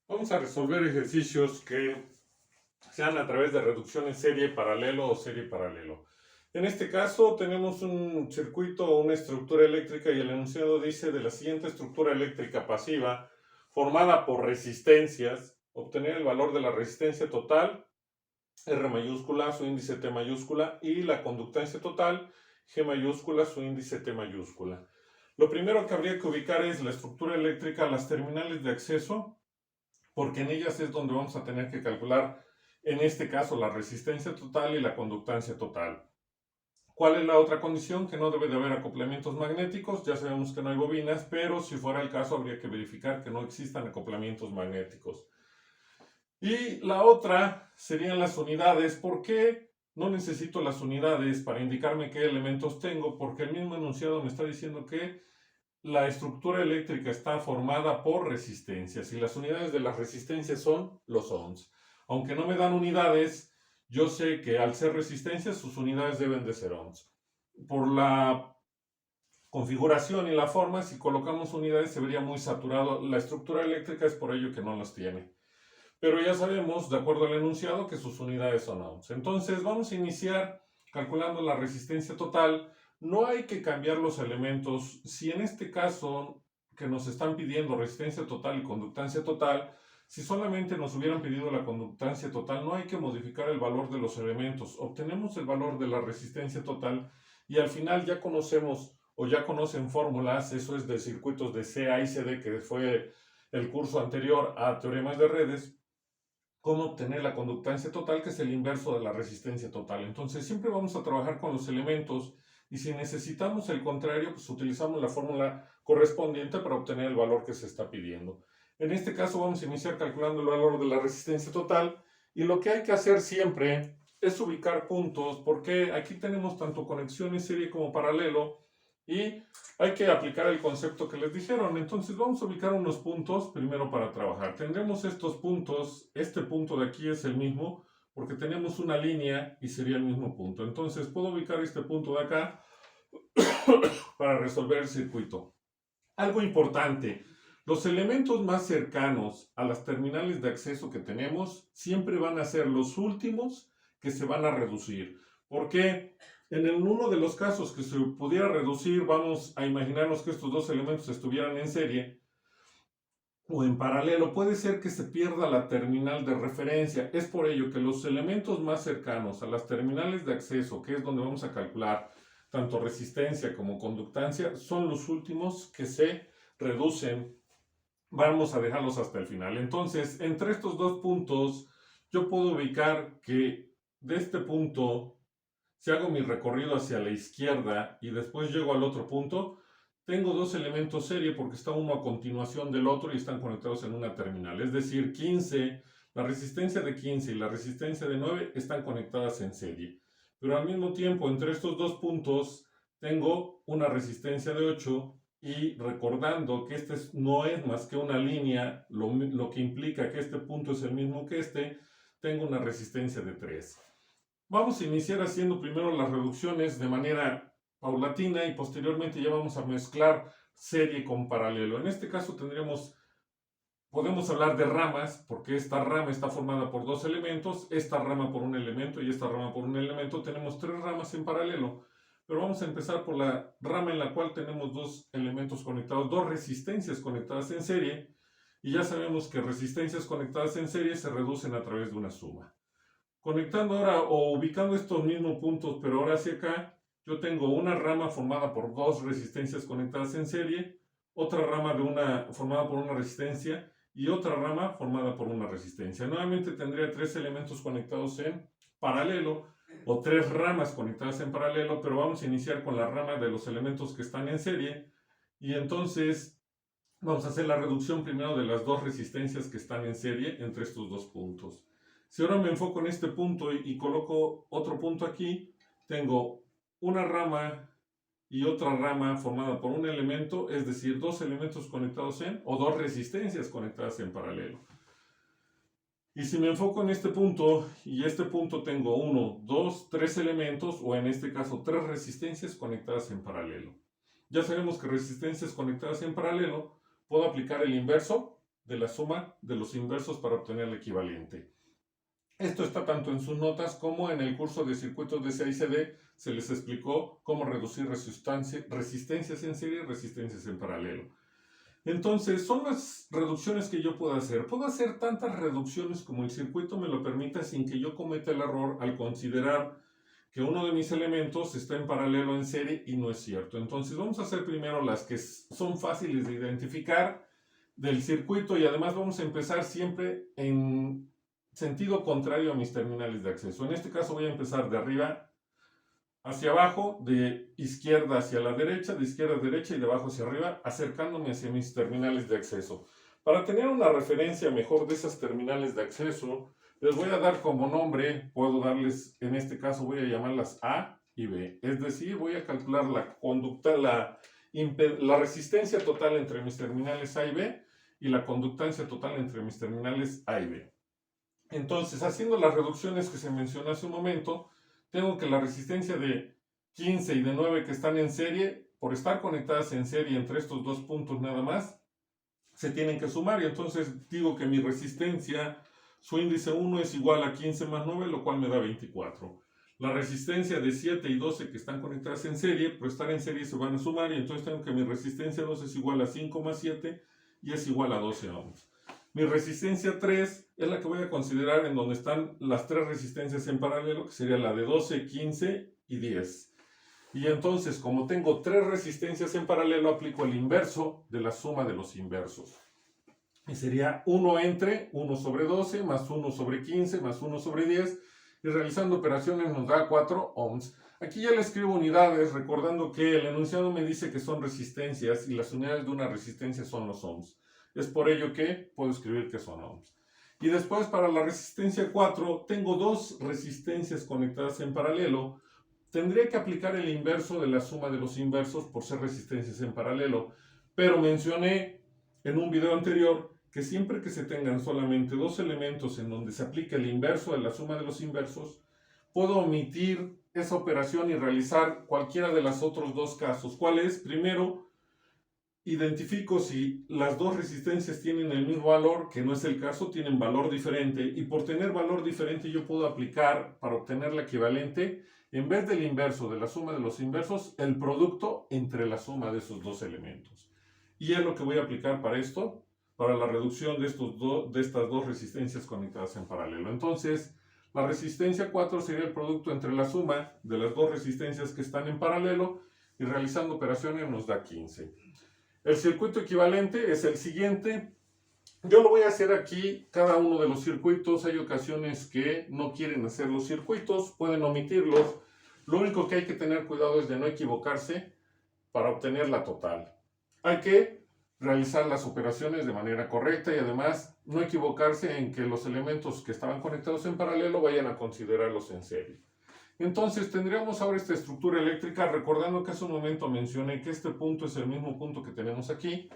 Vamos a resolver ejercicios que sean a través de reducción en serie paralelo o serie paralelo. En este caso tenemos un circuito o una estructura eléctrica y el enunciado dice: de la siguiente estructura eléctrica pasiva formada por resistencias, obtener el valor de la resistencia total, R mayúscula, su índice T mayúscula, y la conductancia total, G mayúscula, su índice T mayúscula. Lo primero que habría que ubicar es la estructura eléctrica, las terminales de acceso, porque en ellas es donde vamos a tener que calcular, en este caso, la resistencia total y la conductancia total. ¿Cuál es la otra condición? Que no debe de haber acoplamientos magnéticos. Ya sabemos que no hay bobinas, pero si fuera el caso habría que verificar que no existan acoplamientos magnéticos. Y la otra serían las unidades. ¿Por qué no necesito las unidades para indicarme qué elementos tengo? Porque el mismo enunciado me está diciendo que la estructura eléctrica está formada por resistencias y las unidades de las resistencias son los ohms. Aunque no me dan unidades, yo sé que al ser resistencias sus unidades deben de ser ohms. Por la configuración y la forma, si colocamos unidades se vería muy saturado la estructura eléctrica, es por ello que no las tiene. Pero ya sabemos, de acuerdo al enunciado, que sus unidades son ohms. Entonces vamos a iniciar calculando la resistencia total. No hay que cambiar los elementos. Si en este caso que nos están pidiendo resistencia total y conductancia total, si solamente nos hubieran pedido la conductancia total, no hay que modificar el valor de los elementos. Obtenemos el valor de la resistencia total y al final ya conocemos o ya conocen fórmulas, eso es de circuitos de CA y CD, que fue el curso anterior a teoremas de redes, cómo obtener la conductancia total, que es el inverso de la resistencia total. Entonces siempre vamos a trabajar con los elementos y si necesitamos el contrario, pues utilizamos la fórmula correspondiente para obtener el valor que se está pidiendo. En este caso vamos a iniciar calculando el valor de la resistencia total y lo que hay que hacer siempre es ubicar puntos, porque aquí tenemos tanto conexión en serie como paralelo y hay que aplicar el concepto que les dijeron. Entonces vamos a ubicar unos puntos primero para trabajar. Tendremos estos puntos, este punto de aquí es el mismo, porque tenemos una línea y sería el mismo punto. Entonces puedo ubicar este punto de acá para resolver el circuito. Algo importante, los elementos más cercanos a las terminales de acceso que tenemos siempre van a ser los últimos que se van a reducir. ¿Por qué? En uno de los casos que se pudiera reducir, vamos a imaginarnos que estos dos elementos estuvieran en serie o en paralelo, puede ser que se pierda la terminal de referencia. Es por ello que los elementos más cercanos a las terminales de acceso, que es donde vamos a calcular tanto resistencia como conductancia, son los últimos que se reducen. Vamos a dejarlos hasta el final. Entonces, entre estos dos puntos, yo puedo ubicar que de este punto, si hago mi recorrido hacia la izquierda y después llego al otro punto, tengo dos elementos serie porque está uno a continuación del otro y están conectados en una terminal. Es decir, 15, la resistencia de 15 y la resistencia de 9 están conectadas en serie. Pero al mismo tiempo, entre estos dos puntos, tengo una resistencia de 8 y recordando que este no es más que una línea, lo que implica que este punto es el mismo que este, tengo una resistencia de 3. Vamos a iniciar haciendo primero las reducciones de manera paulatina y posteriormente ya vamos a mezclar serie con paralelo. En este caso podemos hablar de ramas, porque esta rama está formada por dos elementos, esta rama por un elemento y esta rama por un elemento. Tenemos tres ramas en paralelo, pero vamos a empezar por la rama en la cual tenemos dos elementos conectados, dos resistencias conectadas en serie, y ya sabemos que resistencias conectadas en serie se reducen a través de una suma. Conectando ahora o ubicando estos mismos puntos, pero ahora hacia acá, yo tengo una rama formada por dos resistencias conectadas en serie, otra rama formada por una resistencia y otra rama formada por una resistencia. Nuevamente tendría tres elementos conectados en paralelo o tres ramas conectadas en paralelo, pero vamos a iniciar con la rama de los elementos que están en serie y entonces vamos a hacer la reducción primero de las dos resistencias que están en serie entre estos dos puntos. Si ahora me enfoco en este punto y coloco otro punto aquí, tengo una rama y otra rama formada por un elemento, es decir, dos elementos conectados o dos resistencias conectadas en paralelo. Y si me enfoco en este punto y este punto tengo uno, dos, tres elementos, o en este caso tres resistencias conectadas en paralelo. Ya sabemos que resistencias conectadas en paralelo, puedo aplicar el inverso. de la suma de los inversos para obtener el equivalente. Esto está tanto en sus notas como en el curso de circuitos de CICD. Se les explicó cómo reducir resistencias en serie y resistencias en paralelo. Entonces, son las reducciones que yo puedo hacer. Puedo hacer tantas reducciones como el circuito me lo permita sin que yo cometa el error al considerar que uno de mis elementos está en paralelo en serie y no es cierto. Entonces, vamos a hacer primero las que son fáciles de identificar del circuito y además vamos a empezar siempre en sentido contrario a mis terminales de acceso. En este caso voy a empezar de arriba hacia abajo, de izquierda hacia la derecha, de izquierda a derecha y de abajo hacia arriba, acercándome hacia mis terminales de acceso. Para tener una referencia mejor de esas terminales de acceso, les voy a dar como nombre, puedo darles, en este caso voy a llamarlas A y B. Es decir, voy a calcular la conducta, la resistencia total entre mis terminales A y B y la conductancia total entre mis terminales A y B. Entonces, haciendo las reducciones que se mencionó hace un momento, tengo que la resistencia de 15 y de 9 que están en serie, por estar conectadas en serie entre estos dos puntos nada más, se tienen que sumar. Y entonces digo que mi resistencia, su índice 1 es igual a 15 más 9, lo cual me da 24. La resistencia de 7 y 12 que están conectadas en serie, por estar en serie se van a sumar. Y entonces tengo que mi resistencia 2 es igual a 5 más 7 y es igual a 12 ohms. Mi resistencia 3 es la que voy a considerar en donde están las tres resistencias en paralelo, que sería la de 12, 15 y 10. Y entonces, como tengo tres resistencias en paralelo, aplico el inverso de la suma de los inversos. Y sería 1 entre 1 sobre 12 más 1 sobre 15 más 1 sobre 10. Y realizando operaciones nos da 4 ohms. Aquí ya le escribo unidades, recordando que el enunciado me dice que son resistencias y las unidades de una resistencia son los ohms. Es por ello que puedo escribir que son ohms. Y después para la resistencia 4 tengo dos resistencias conectadas en paralelo. Tendría que aplicar el inverso de la suma de los inversos por ser resistencias en paralelo. Pero mencioné en un video anterior que siempre que se tengan solamente dos elementos en donde se aplique el inverso de la suma de los inversos, puedo omitir esa operación y realizar cualquiera de los otros dos casos. ¿Cuál es? Primero, identifico si las dos resistencias tienen el mismo valor, que no es el caso, tienen valor diferente, y por tener valor diferente yo puedo aplicar para obtener la equivalente, en vez del inverso de la suma de los inversos, el producto entre la suma de esos dos elementos. Y es lo que voy a aplicar para esto, para la reducción de estas dos resistencias conectadas en paralelo. Entonces, la resistencia 4 sería el producto entre la suma de las dos resistencias que están en paralelo, y realizando operaciones nos da 15. El circuito equivalente es el siguiente. Yo lo voy a hacer aquí, cada uno de los circuitos. Hay ocasiones que no quieren hacer los circuitos, pueden omitirlos. Lo único que hay que tener cuidado es de no equivocarse para obtener la total. Hay que realizar las operaciones de manera correcta y además no equivocarse en que los elementos que estaban conectados en paralelo vayan a considerarlos en serie. Entonces tendríamos ahora esta estructura eléctrica, recordando que hace un momento mencioné que este punto es el mismo punto que tenemos aquí.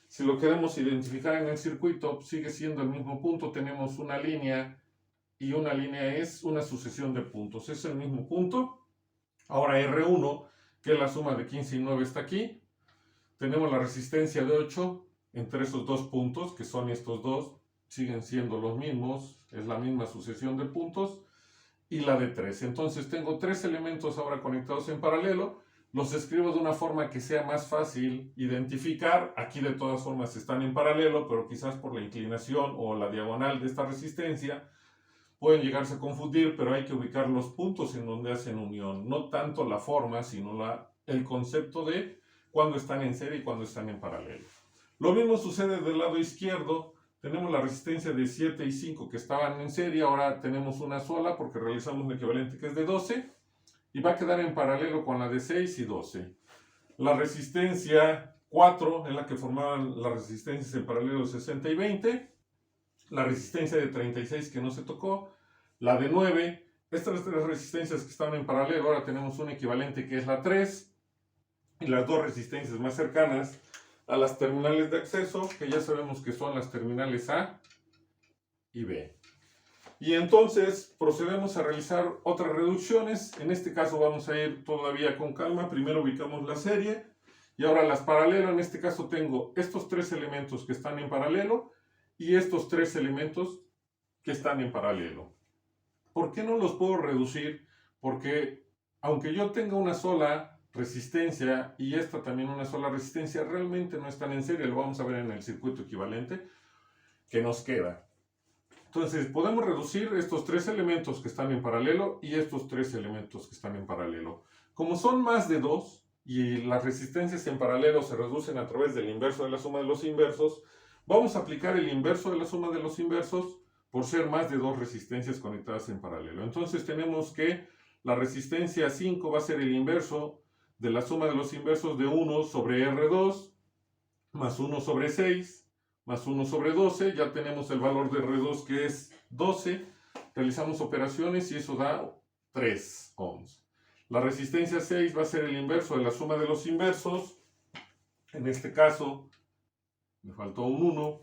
Si lo queremos identificar en el circuito, sigue siendo el mismo punto. Tenemos una línea y una línea es una sucesión de puntos. Es el mismo punto. Ahora R1, que es la suma de 15 y 9, está aquí. Tenemos la resistencia de 8 entre esos dos puntos, que son estos dos. Siguen siendo los mismos, es la misma sucesión de puntos. Y la de 3. Entonces tengo tres elementos ahora conectados en paralelo. Los escribo de una forma que sea más fácil identificar. Aquí de todas formas están en paralelo, pero quizás por la inclinación o la diagonal de esta resistencia pueden llegarse a confundir, pero hay que ubicar los puntos en donde hacen unión. No tanto la forma, sino el concepto de cuándo están en serie y cuándo están en paralelo. Lo mismo sucede del lado izquierdo. Tenemos la resistencia de 7 y 5 que estaban en serie, ahora tenemos una sola porque realizamos un equivalente que es de 12 y va a quedar en paralelo con la de 6 y 12. La resistencia 4 es la que formaban las resistencias en paralelo 60 y 20. La resistencia de 36 que no se tocó. La de 9. Estas tres resistencias que estaban en paralelo, ahora tenemos un equivalente que es la 3. Y las dos resistencias más cercanas a las terminales de acceso, que ya sabemos que son las terminales A y B. Y entonces procedemos a realizar otras reducciones. En este caso vamos a ir todavía con calma. Primero ubicamos la serie y ahora las paralelo. En este caso tengo estos tres elementos que están en paralelo y estos tres elementos que están en paralelo. ¿Por qué no los puedo reducir? Porque aunque yo tenga una sola resistencia y esta también una sola resistencia, realmente no están en serie. Lo vamos a ver en el circuito equivalente que nos queda. Entonces podemos reducir estos tres elementos que están en paralelo y estos tres elementos que están en paralelo. Como son más de dos y las resistencias en paralelo se reducen a través del inverso de la suma de los inversos, vamos a aplicar el inverso de la suma de los inversos por ser más de dos resistencias conectadas en paralelo. Entonces tenemos que la resistencia 5 va a ser el inverso de la suma de los inversos de 1 sobre R2 más 1 sobre 6 más 1 sobre 12. Ya tenemos el valor de R2 que es 12. Realizamos operaciones y eso da 3 ohms. La resistencia 6 va a ser el inverso de la suma de los inversos. En este caso, me faltó un 1.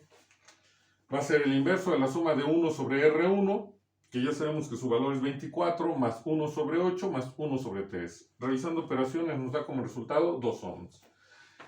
Va a ser el inverso de la suma de 1 sobre R1, que ya sabemos que su valor es 24, más 1 sobre 8, más 1 sobre 3. Realizando operaciones nos da como resultado 2 ohms.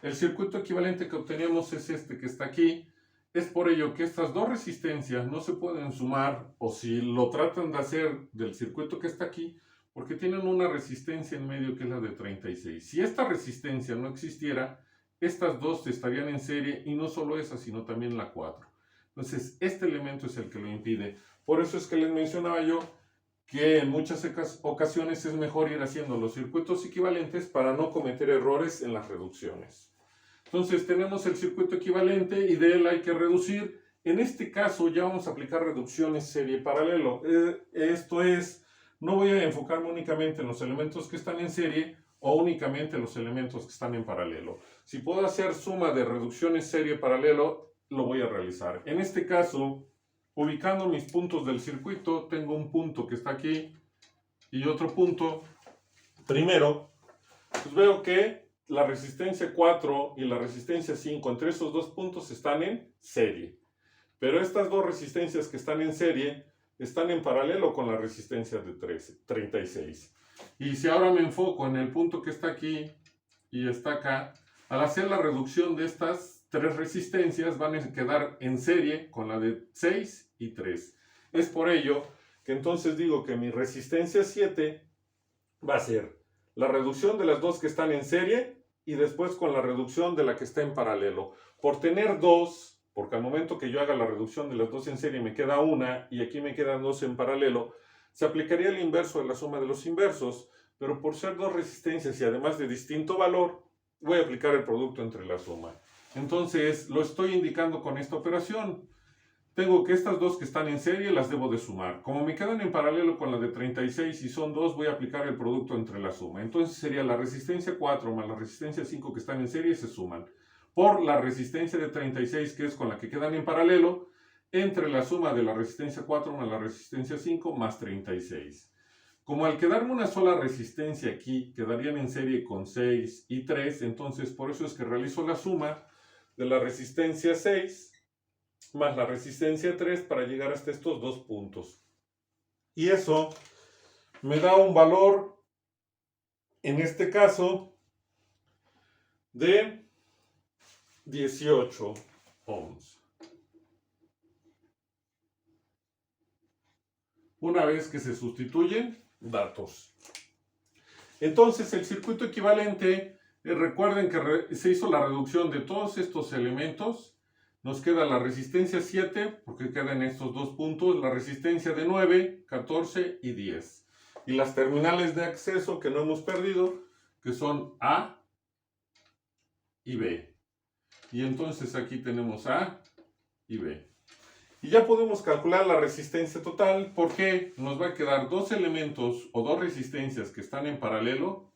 El circuito equivalente que obtenemos es este que está aquí. Es por ello que estas dos resistencias no se pueden sumar, o si lo tratan de hacer del circuito que está aquí, porque tienen una resistencia en medio que es la de 36. Si esta resistencia no existiera, estas dos estarían en serie, y no solo esa, sino también la 4. Entonces, este elemento es el que lo impide. Por eso es que les mencionaba yo que en muchas ocasiones es mejor ir haciendo los circuitos equivalentes para no cometer errores en las reducciones. Entonces tenemos el circuito equivalente y de él hay que reducir. En este caso ya vamos a aplicar reducciones serie paralelo. Esto es, no voy a enfocarme únicamente en los elementos que están en serie o únicamente en los elementos que están en paralelo. Si puedo hacer suma de reducciones serie paralelo, lo voy a realizar. En este caso, ubicando mis puntos del circuito, tengo un punto que está aquí y otro punto. Primero, pues veo que la resistencia 4 y la resistencia 5, entre esos dos puntos están en serie. Pero estas dos resistencias que están en serie están en paralelo con la resistencia de 36. Y si ahora me enfoco en el punto que está aquí y está acá, al hacer la reducción de estas tres resistencias van a quedar en serie con la de 6 y 3. Es por ello que entonces digo que mi resistencia 7 va a ser la reducción de las dos que están en serie y después con la reducción de la que está en paralelo. Por tener dos, porque al momento que yo haga la reducción de las dos en serie me queda una y aquí me quedan dos en paralelo, se aplicaría el inverso de la suma de los inversos, pero por ser dos resistencias y además de distinto valor, voy a aplicar el producto entre la suma. Entonces lo estoy indicando con esta operación. Tengo que estas dos que están en serie las debo de sumar. Como me quedan en paralelo con la de 36 y son dos, voy a aplicar el producto entre la suma. Entonces sería la resistencia 4 más la resistencia 5 que están en serie se suman. Por la resistencia de 36 que es con la que quedan en paralelo, entre la suma de la resistencia 4 más la resistencia 5 más 36. Como al quedarme una sola resistencia aquí, quedarían en serie con 6 y 3, entonces por eso es que realizo la suma de la resistencia 6 más la resistencia 3 para llegar hasta estos dos puntos. Y eso me da un valor, en este caso, de 18 ohms. Una vez que se sustituyen datos. Entonces el circuito equivalente, recuerden que se hizo la reducción de todos estos elementos. Nos queda la resistencia 7, porque quedan estos dos puntos, la resistencia de 9, 14 y 10. Y las terminales de acceso que no hemos perdido, que son A y B. Y entonces aquí tenemos A y B. Y ya podemos calcular la resistencia total, porque nos va a quedar dos elementos o dos resistencias que están en paralelo.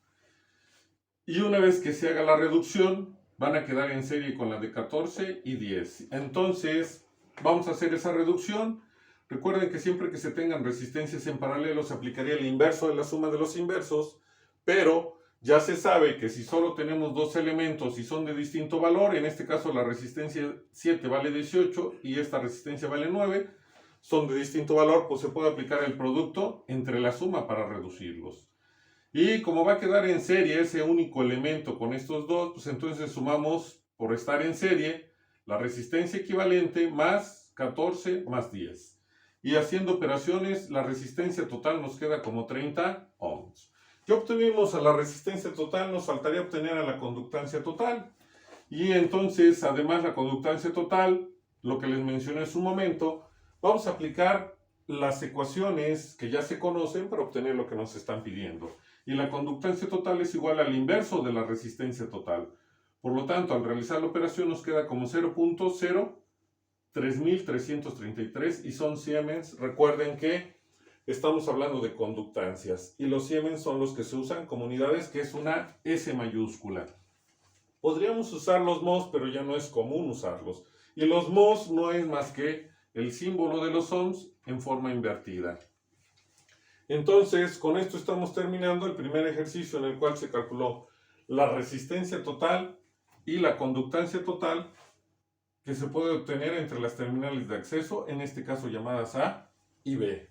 Y una vez que se haga la reducción, van a quedar en serie con la de 14 y 10. Entonces, vamos a hacer esa reducción. Recuerden que siempre que se tengan resistencias en paralelo, se aplicaría el inverso de la suma de los inversos, pero ya se sabe que si solo tenemos dos elementos y son de distinto valor, en este caso la resistencia 7 vale 18 y esta resistencia vale 9, son de distinto valor, pues se puede aplicar el producto entre la suma para reducirlos. Y como va a quedar en serie ese único elemento con estos dos, pues entonces sumamos, por estar en serie, la resistencia equivalente más 14 más 10. Y haciendo operaciones, la resistencia total nos queda como 30 ohms. Ya obtuvimos a la resistencia total, nos faltaría obtener a la conductancia total. Y entonces, además la conductancia total, lo que les mencioné hace un momento, vamos a aplicar las ecuaciones que ya se conocen para obtener lo que nos están pidiendo. Y la conductancia total es igual al inverso de la resistencia total. Por lo tanto, al realizar la operación nos queda como 0.03333 y son siemens. Recuerden que estamos hablando de conductancias y los siemens son los que se usan como unidades, que es una S mayúscula. Podríamos usar los mhos, pero ya no es común usarlos. Y los mhos no es más que el símbolo de los ohms en forma invertida. Entonces, con esto estamos terminando el primer ejercicio en el cual se calculó la resistencia total y la conductancia total que se puede obtener entre las terminales de acceso, en este caso llamadas A y B.